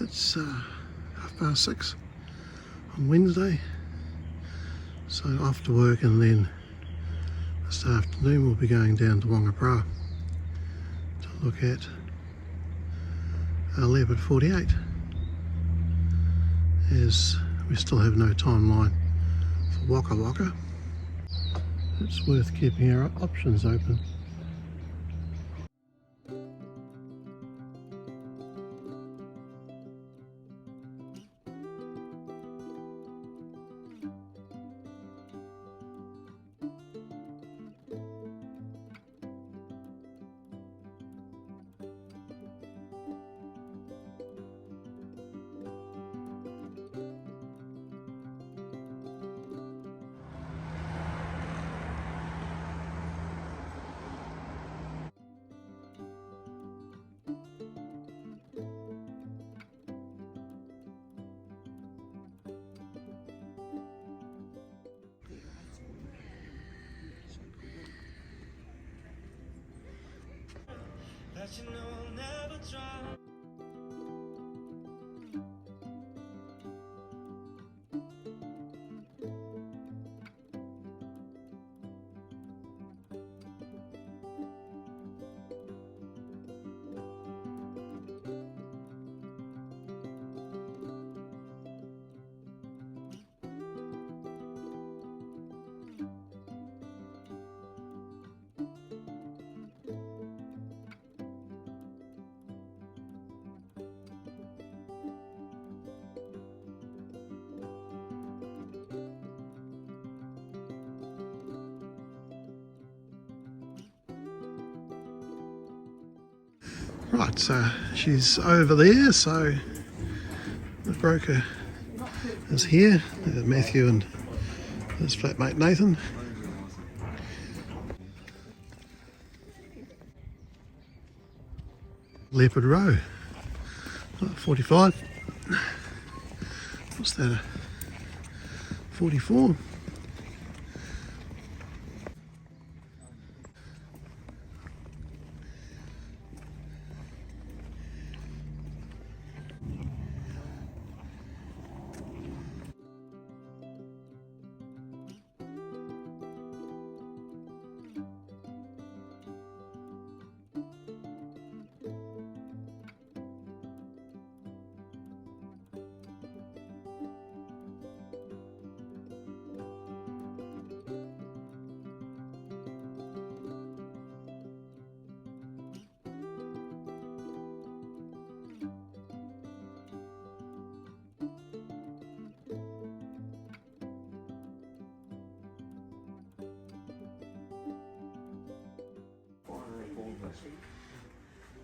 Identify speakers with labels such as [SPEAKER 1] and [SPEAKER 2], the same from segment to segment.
[SPEAKER 1] It's 6:30 on Wednesday, so off to work, and then this afternoon we'll be going down to Wangapara to look at a Leopard 48, as we still have no timeline for Waka Waka. It's worth keeping our options open.
[SPEAKER 2] That you know I'll never try.
[SPEAKER 1] Right, so she's over there, so the broker is here, Matthew and his flatmate Nathan. Leopard row, 45. What's that, 44?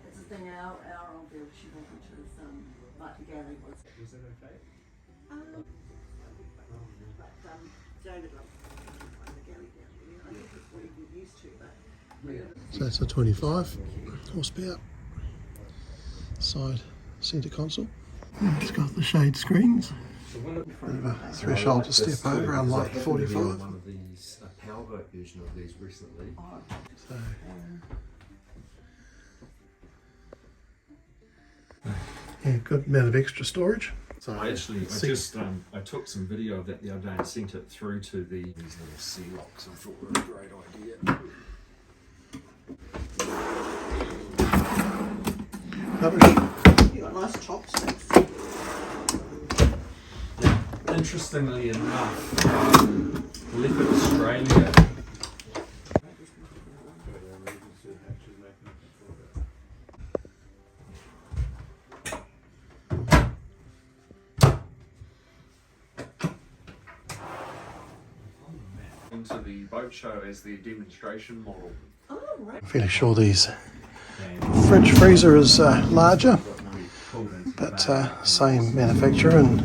[SPEAKER 3] That's the thing, our old girl, she went, which was like the galley was.
[SPEAKER 4] Was that okay?
[SPEAKER 3] But David loved the galley down there. I think it's what he get used to, but
[SPEAKER 1] So that's a 25 horsepower side centre console. It's got the shade screens. Bit of a threshold to step over, unlike the 45.
[SPEAKER 4] One of these, a powerboat version of these recently.
[SPEAKER 1] So, yeah, good amount of extra storage. So
[SPEAKER 4] I took some video of that the other day and sent it through to these little sea locks. I thought were a great idea.
[SPEAKER 1] Rubbish.
[SPEAKER 3] you got nice chopsticks.
[SPEAKER 4] Interestingly enough, Leopard Australia. Into the boat show as their demonstration model.
[SPEAKER 3] Oh, right.
[SPEAKER 1] I'm fairly sure these fridge freezer is larger, but same manufacturer, and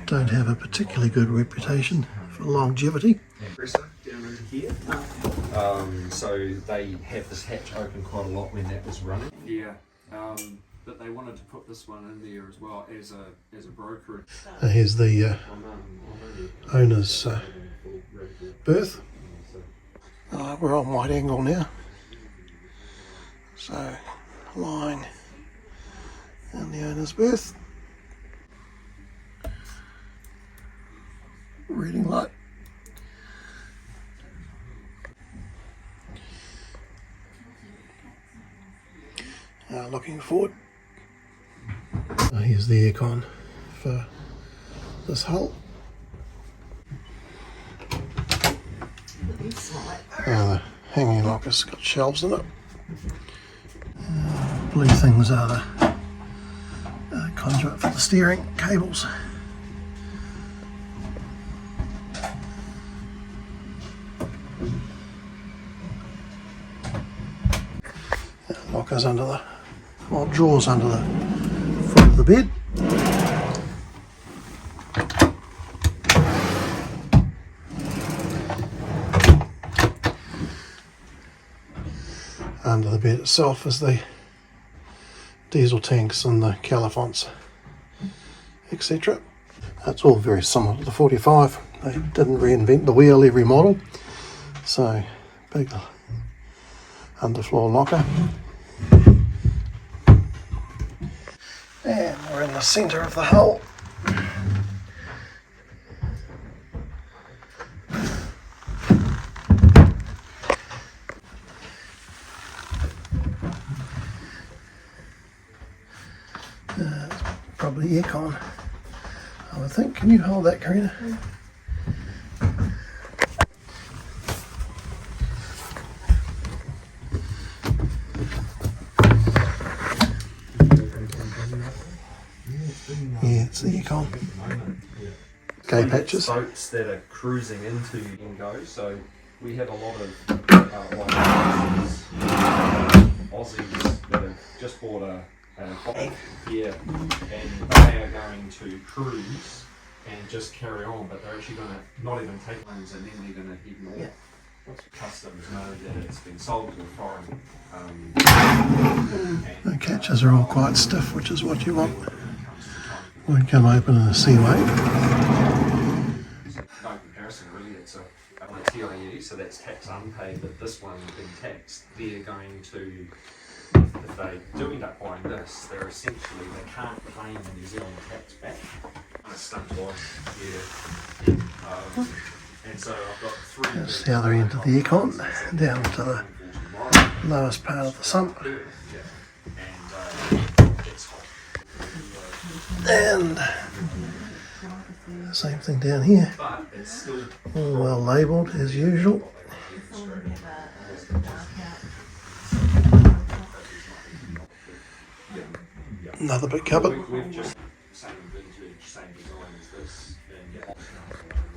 [SPEAKER 1] don't have a particularly good reputation for longevity.
[SPEAKER 4] Compressor down into here. So they have this hatch open quite a lot when that was running. Yeah. But they wanted to put this one in there as well as a broker.
[SPEAKER 1] Here's the owner's berth. We're on wide angle now, so lying And the owner's berth. Reading light. Looking forward. Here's the aircon for this hull. The hanging locker's got shelves in it. Blue things are the conduit for the steering cables. Lockers under the, well, drawers under the foot of the bed. Under the bed itself is the diesel tanks and the califonts, etc. It's all very similar to the 45. They didn't reinvent the wheel every model, so big underfloor locker. And we're in the centre of the hull. Probably aircon, I would think. Can you hold that, Karina? Yeah, it's the aircon. Gay patches.
[SPEAKER 4] Boats that are cruising into Ingo, so we have a lot of Aussies that have just bought a here, and they are going to cruise and just carry on, but they're actually going to not even take loans, and then they're going to head north.
[SPEAKER 3] Yeah.
[SPEAKER 4] Customs know that it's been sold to a foreign.
[SPEAKER 1] The catches are all quite stiff, which is what you want. Won't come open in a sea wave.
[SPEAKER 4] No comparison really, it's a TIE, so that's tax unpaid, but this one being taxed, they're going to, if they do end up buying this, they're essentially, they can't claim the New Zealand tax back. Kind of stunt life, yeah. And so I've got three.
[SPEAKER 1] That's the other end of the aircon, down to the lowest part of the sump. And the same thing down here, all well labelled as usual. Another big cupboard.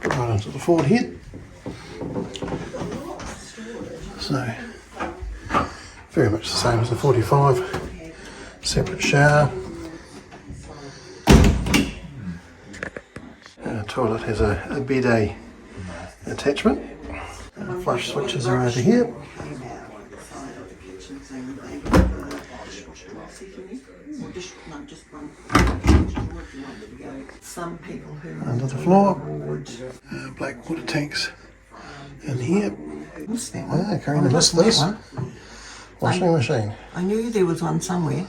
[SPEAKER 1] Right onto the forward head. So, very much the same as the 45. Separate shower. Toilet has a bidet attachment. Flush switches are over here.
[SPEAKER 3] Some people who
[SPEAKER 1] Under the floor, black water tanks in here. Karina missed this. Washing machine
[SPEAKER 3] I knew there was one somewhere.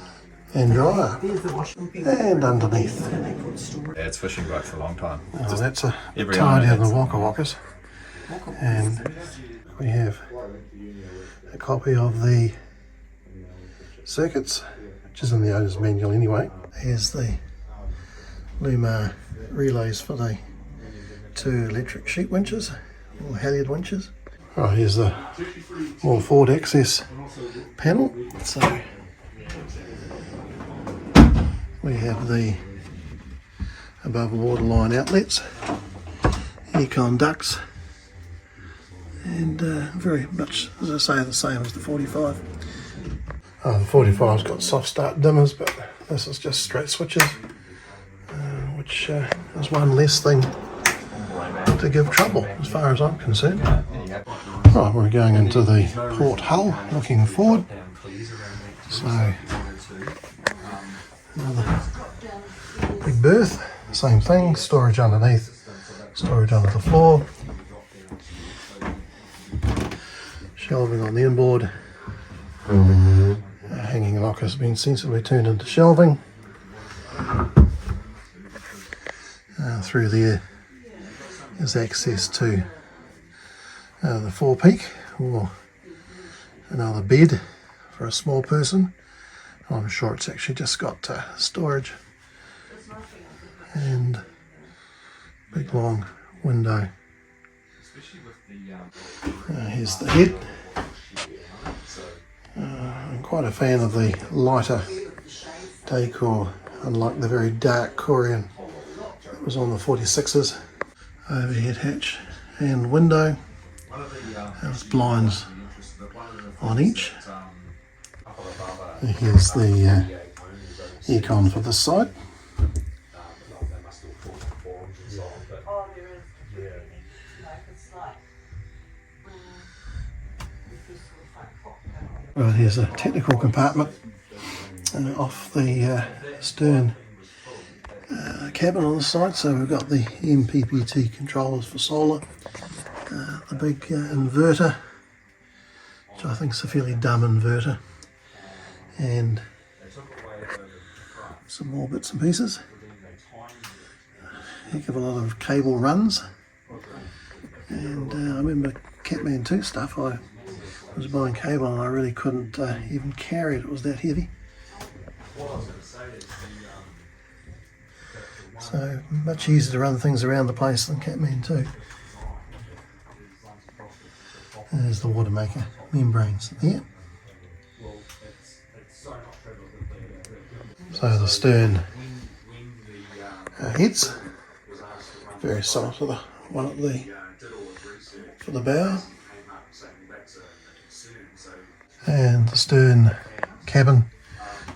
[SPEAKER 1] and dryer,
[SPEAKER 3] There's the washing
[SPEAKER 1] and underneath.
[SPEAKER 5] Yeah, it's fishing boat for a long time.
[SPEAKER 1] Oh, that's a
[SPEAKER 5] every
[SPEAKER 1] tidy of
[SPEAKER 5] owner
[SPEAKER 1] the Waka Wakas. And we have a copy of the circuits, which is in the owner's manual anyway. Here's the Lumar relays for the two electric sheet winches, or halyard winches. Right, here's the more forward access panel. So we have the above waterline outlets, aircon ducts, and very much, as I say, the same as the 45. The 45's got soft start dimmers, but this is just straight switches, which is one less thing to give trouble as far as I'm concerned. Right, we're going into the port hull, looking forward. So, another big berth, same thing, storage underneath, storage under the floor, shelving on the inboard, hanging locker has been sensibly turned into shelving. Through there is access to the forepeak, or another bed for a small person. I'm sure it's actually just got storage, and big long window. Here's the head. I'm quite a fan of the lighter decor, unlike the very dark Korean that was on the 46s. Overhead hatch and window. There's blinds on each. And here's the aircon for this side.
[SPEAKER 3] Oh, there is. Like it's like.
[SPEAKER 1] Right, here's a technical compartment off the stern cabin on the side. So we've got the MPPT controllers for solar, the big inverter, which I think is a fairly dumb inverter, and some more bits and pieces. Heck of a lot of cable runs, and I remember CATMANTOO stuff. I was buying cable and I really couldn't even carry it. It was that heavy. So much easier to run things around the place than CATMANTOO. And there's the water maker membranes there. So the stern heads, very similar to the one at the for the bow, and the stern cabin,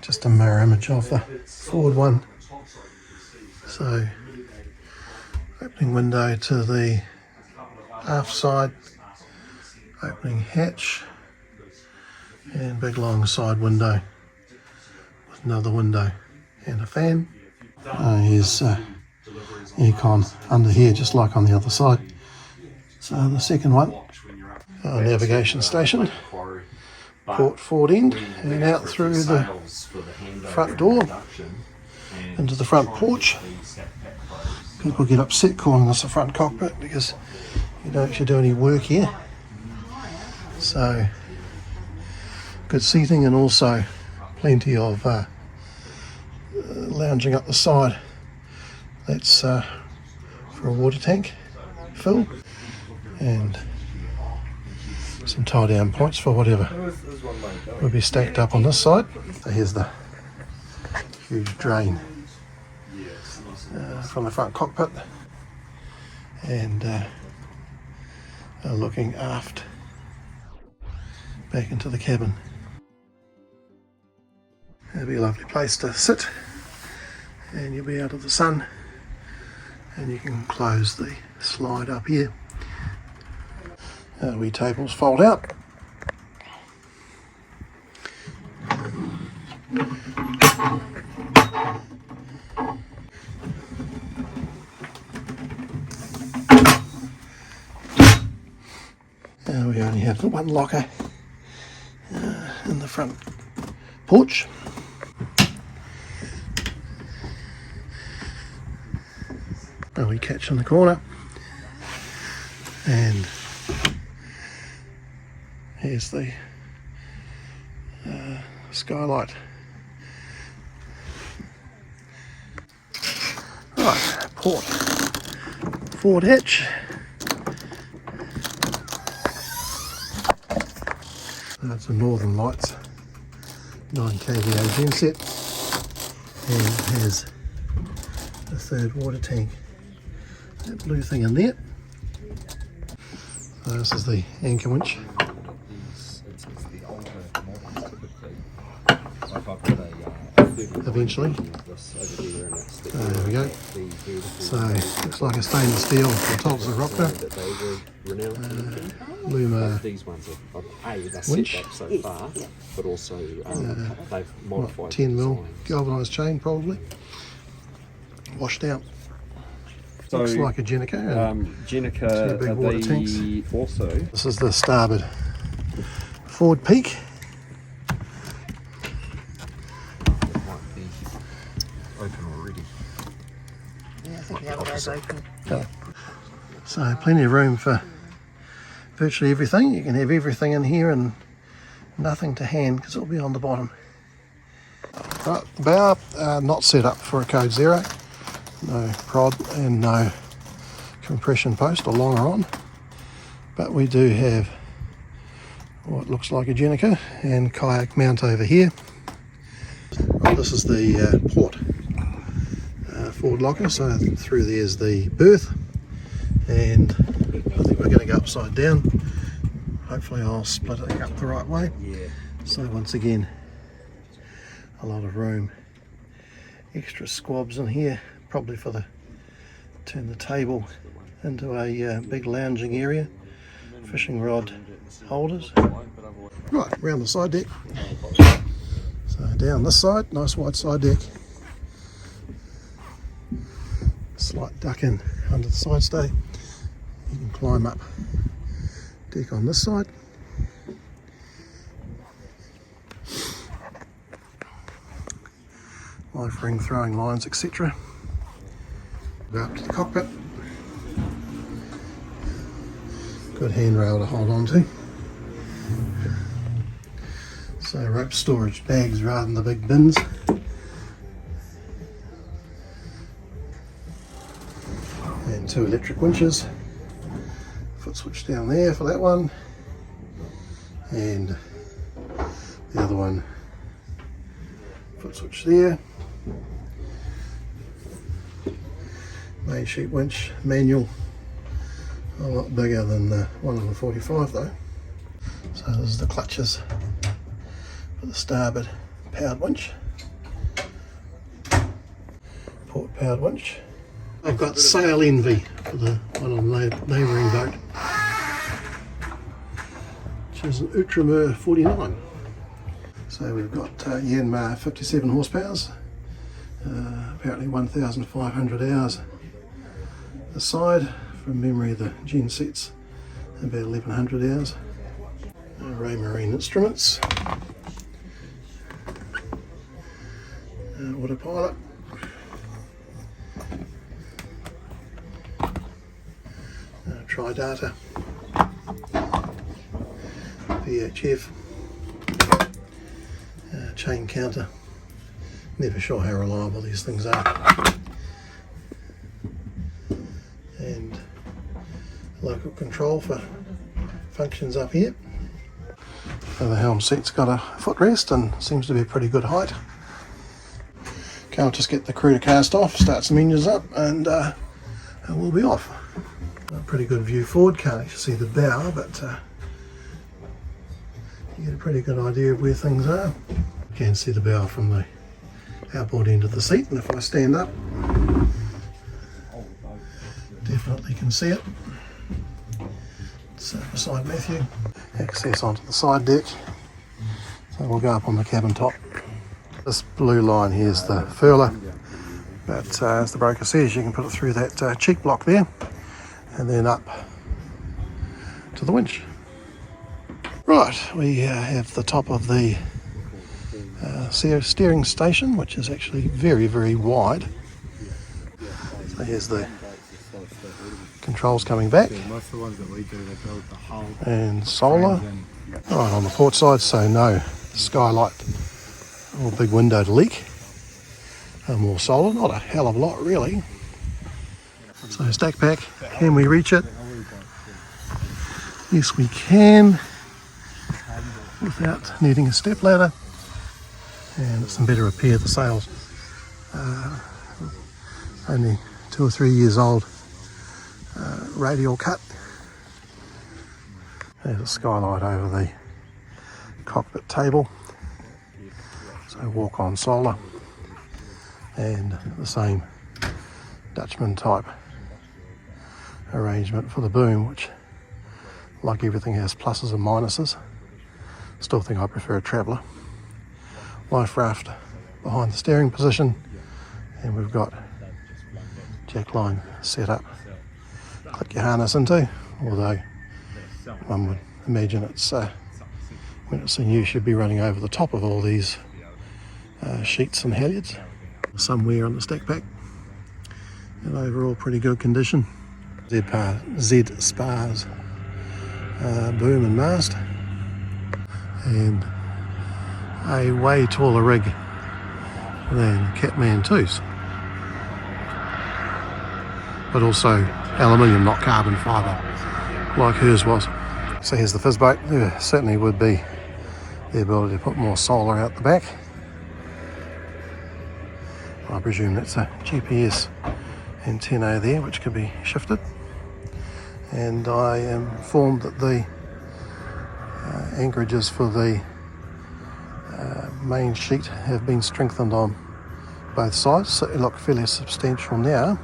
[SPEAKER 1] just a mirror image of the forward one. So opening window to the aft side, opening hatch, and big long side window with another window and a fan. Here's aircon under here, just like on the other side. So the second one, navigation station, port forward end, and out through the front door into the front porch. People get upset calling this a front cockpit because you don't actually do any work here. So good seating, and also plenty of lounging up the side. That's for a water tank fill, and some tie down points for whatever will be stacked up on this side. So here's the huge drain from the front cockpit, and looking aft back into the cabin. It'll be a lovely place to sit, and you'll be out of the sun, and you can close the slide up here. Wee tables fold out. We only have the one locker in the front porch. A wee catch in the corner, and here's the skylight. Right, port forward hatch. That's a Northern Lights 9 kVA genset, and it has a third water tank. That blue thing in there. So this is the anchor winch. Eventually. There we go. So looks like a stainless steel Tulsa Rocker. Luma winch.
[SPEAKER 4] But also they've modified
[SPEAKER 1] 10mm galvanised chain, probably. Washed out.
[SPEAKER 4] So,
[SPEAKER 1] looks like a Jenica.
[SPEAKER 4] Jenica,
[SPEAKER 1] big water tanks.
[SPEAKER 4] Also.
[SPEAKER 1] This is the starboard forward peak.
[SPEAKER 5] It might be open already.
[SPEAKER 3] think the other guy's open.
[SPEAKER 1] Oh. So plenty of room for virtually everything. You can have everything in here and nothing to hand because it'll be on the bottom. Right, the bow not set up for a code 0. No prod and no compression post or longer on. But we do have what looks like a Jenica and kayak mount over here. Well, this is the port forward locker, so through there's the berth, and I think we're going to go upside down. Hopefully I'll split it up the right way. So once again, a lot of room, extra squabs in here, probably for the turn the table into a big lounging area, fishing rod holders. Right, around the side deck. So down this side, nice wide side deck. Slight duck in under the side stay. You can climb up deck on this side. Life ring, throwing lines, etc. Go up to the cockpit. Good handrail to hold on to. So rope storage bags rather than the big bins. And 2 electric winches. Foot switch down there for that one. And the other one, foot switch there. Main sheet winch, manual. A lot bigger than the one on the 45 though. So this is the clutches for the starboard powered winch. Port powered winch. I've got sail envy for the one on the neighbouring boat, which is an Ultramar 49. So we've got Yanmar 57 horsepower, apparently 1,500 hours a side. From memory, the gen sets about 1,100 hours. Ray Marine Instruments, autopilot, Tridata, VHF, chain counter. Never sure how reliable these things are. And local control for functions up here. So the helm seat's got a footrest and seems to be a pretty good height. Okay, I'll just get the crew to cast off, start some engines up, and we'll be off. A pretty good view forward, can't actually see the bow, but you get a pretty good idea of where things are. You can see the bow from the outboard end of the seat, and if I stand up, definitely can see it. It's beside Matthew. Access onto the side deck. So we'll go up on the cabin top. This blue line here is the furler, but as the broker says, you can put it through that cheek block there and then up to the winch. Right, we have the top of the steering station, which is actually very, very wide. So here's the controls coming back, and solar right on the port side, so no skylight or big window to leak. More solar, not a hell of a lot really. So stack pack, can we reach it? Yes we can, without needing a step ladder, and it's in better repair. The sails only 2 or 3 years old. Radial cut. There's a skylight over the cockpit table, so walk on solar, and the same Dutchman type arrangement for the boom, which, like everything, has pluses and minuses. Still think I prefer a traveller. Life raft behind the steering position, and we've got jack line set up. Click your harness into, although one would imagine it's when it's in use should be running over the top of all these sheets and halyards. Somewhere on the stack pack in overall pretty good condition. Z Spars boom and mast, and a way taller rig than CATMANTOO's, but also aluminium, not carbon fibre like hers was. So here's the fizz boat. There certainly would be the ability to put more solar out the back. I presume that's a GPS antenna there which could be shifted, and I am informed that the anchorages for the main sheet have been strengthened on both sides, so they look fairly substantial now.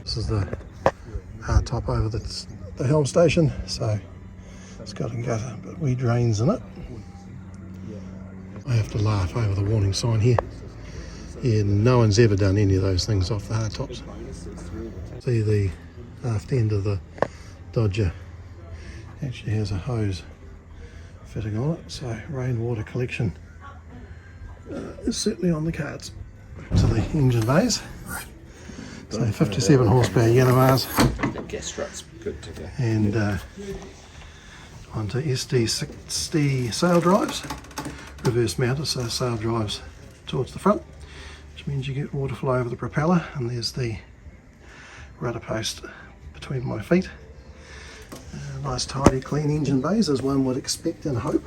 [SPEAKER 1] This is the hard top over the helm station, so it's got a gutter, but wee drains in it. I have to laugh over the warning sign here. Yeah, no one's ever done any of those things off the hard tops. See, the aft end of the Dodger actually has a hose fitting on it, so rainwater collection is certainly on the cards. To the engine bays. So 57 horsepower yellow bars.
[SPEAKER 5] The gas strut's good to go.
[SPEAKER 1] And onto SD60 sail drives, reverse mounted, so sail drives towards the front, which means you get water flow over the propeller. And there's the rudder post between my feet. Nice tidy clean engine bays as one would expect and hope.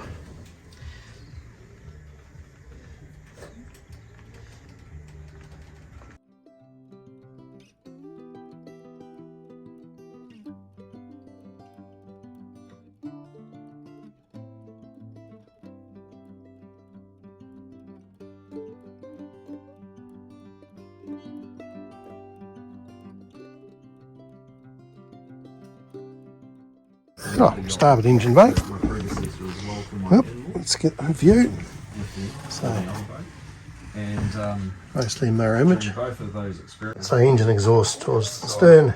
[SPEAKER 1] Oh, starboard engine bay. Yep, let's get a view. So, mostly mirror image. So engine exhaust towards the stern,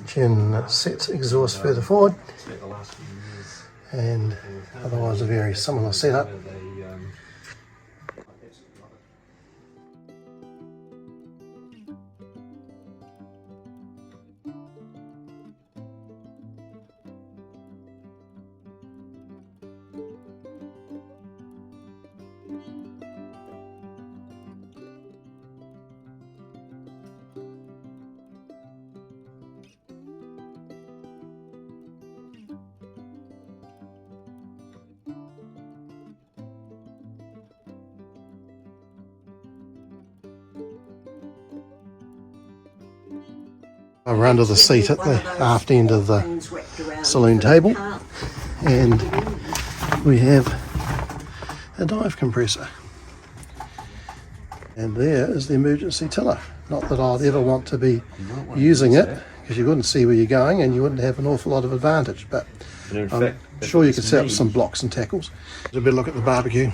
[SPEAKER 1] gen set exhaust further forward, and otherwise a very similar setup. We're under the seat at the aft end of the saloon table, and we have a dive compressor. And there is the emergency tiller. Not that I'd ever want to be using it, because you wouldn't see where you're going and you wouldn't have an awful lot of advantage, but I'm sure you could set up some blocks and tackles. Let's have a better look at the barbecue.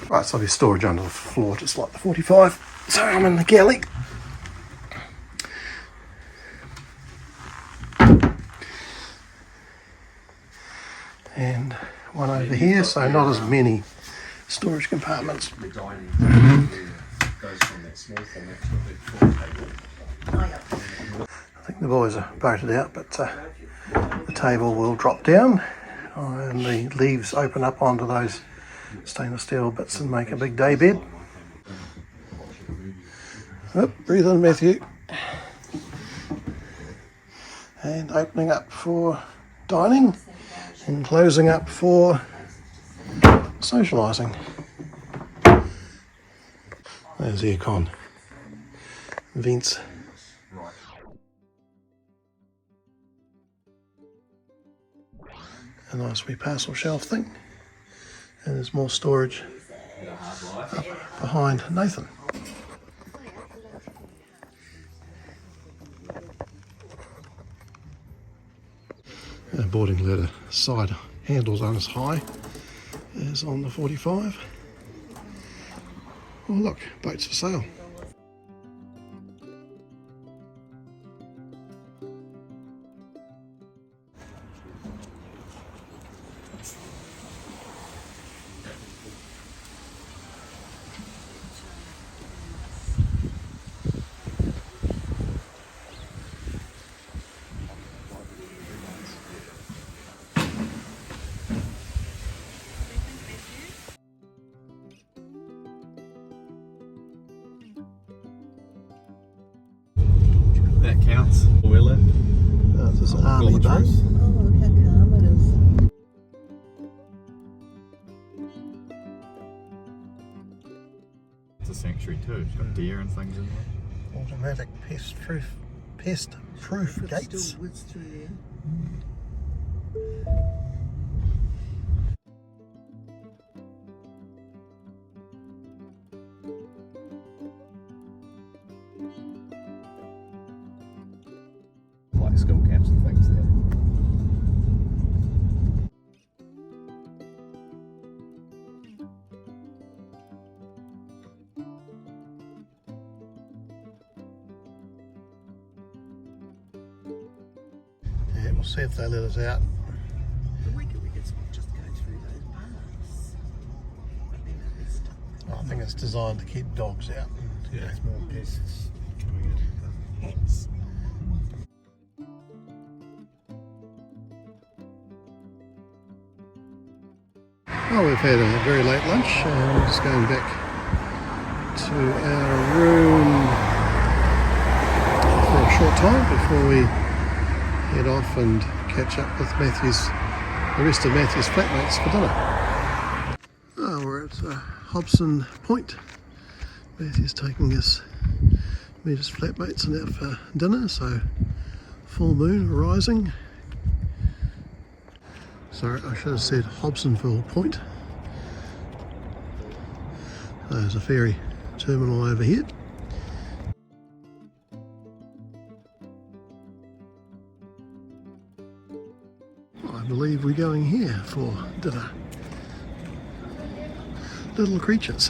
[SPEAKER 1] Right, so there's storage under the floor, just like the 45. So I'm in the galley. And one over here, so not as many storage compartments. I think the boys are boated out, but the table will drop down and the leaves open up onto those stainless steel bits and make a big day bed. Oh, breathe in, Matthew. And opening up for dining and closing up for socialising. There's the aircon vents. A nice wee parcel shelf thing. And there's more storage up behind Nathan. And a boarding ladder side handles aren't as high as on the 45. Oh look, boats for sale. There's Army Bay.
[SPEAKER 3] Oh, look how calm it is.
[SPEAKER 6] It's a sanctuary too. It's got deer and things in there.
[SPEAKER 1] Automatic pest-proof gates.
[SPEAKER 3] Still woods through there.
[SPEAKER 6] Like school camps and things there.
[SPEAKER 1] Yeah, we'll see if they let us out.
[SPEAKER 3] The weaker we just go through those paths. But then at least
[SPEAKER 1] I think it's designed to keep dogs out. And,
[SPEAKER 6] Yeah, it's more pests coming in.
[SPEAKER 3] hats.
[SPEAKER 1] Well, we've had a very late lunch and we're just going back to our room for a short time before we head off and catch up with the rest of Matthew's flatmates for dinner. Oh, we're at Hobson Point. Matthew's taking us, meet his flatmates and out for dinner, so full moon rising. Sorry, I should have said Hobsonville Point. There's a ferry terminal over here. I believe we're going here for dinner. Little creatures.